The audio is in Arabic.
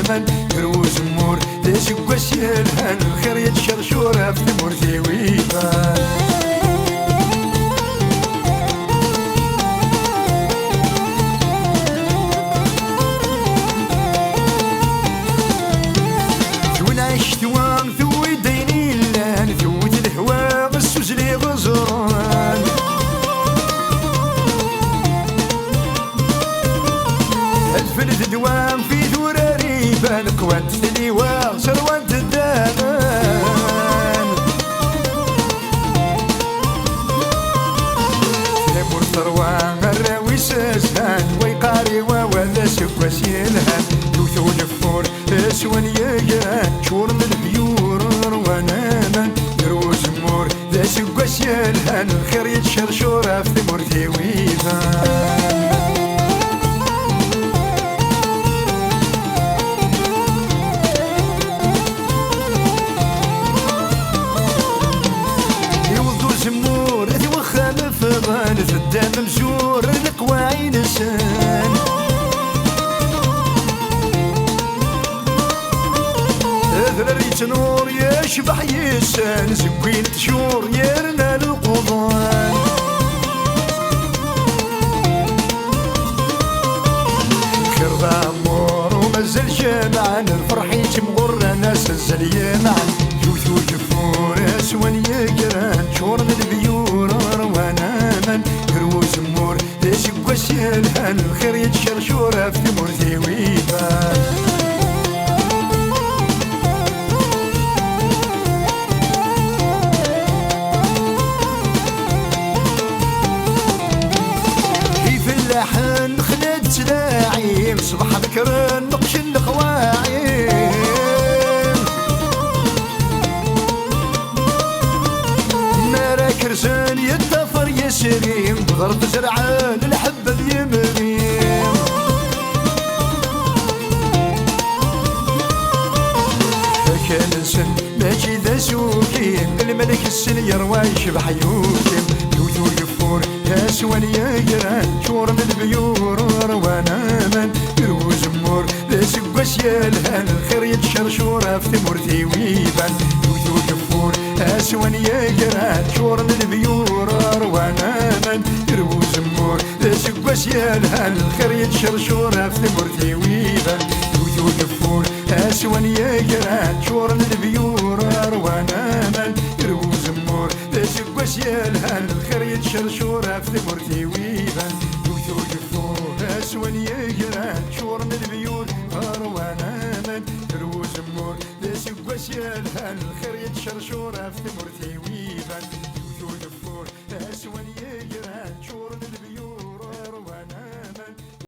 من يروز مور تسقى سيلهن الخير يتشرشورة في ثمورتي ويبان ثوين عشت وان ثوي ديني اللان ثوت الهوا غسوز لي غزران الفلت دوام في ثورة ريبان قوانت اللواء سروانت الدامان ثلمور ثروان الراوي ساسان ويقاري ووذا سكوى سيلهان يوثو جفور اسوان يجان شور من البيور روانامان يروز مور ذا سكوى سيلهان الخير يتشرشورة في ثمورتي ويبان في الدم مزور القواعي نسان اذر ريت نور يشبح يسان زوين تشور يرنا القضان خير ضامور ومازال جامعان الفرح يتمغر ناس الزليمان يوثو جفور اسوان يقران شور من البيور روانا يروز مور تسقى سيلهن الخير يتشرشورة في ثمورتي ويبان كيف اللحن خلد تلاعيم صبح ذكر نقش الخواعيم مارا كرزان يتفر يسريم بضرب زرعان الحبة بيمريم فكان السن ماشي ذا سوكيم الملك السن يروى يشبح يوكيم يوثو يفور ياسوان يقران شور من البيور روانا من يروز مور ذا سقى سيالهان الخير يتشرشورة في ثمورتي ويبان يوثو يفور اسوان يقران شور من البيور روانا من يروز مور ذا سقى سيالهان الخير يتشرشورة في ثمورتي ويبان يوثو يفور اسوان يقران شور من البيور روانا من يروز مور ذا سقى سيالهان الخير يتشرشورة في ثمورتي ويبان يوثو يفور اسوان يقران شور من البيور روانا من يروز مور ذا سقى سيالهان الخير يتشرشورة في ثمورتي ويبان يوثو يفور اسوان يقران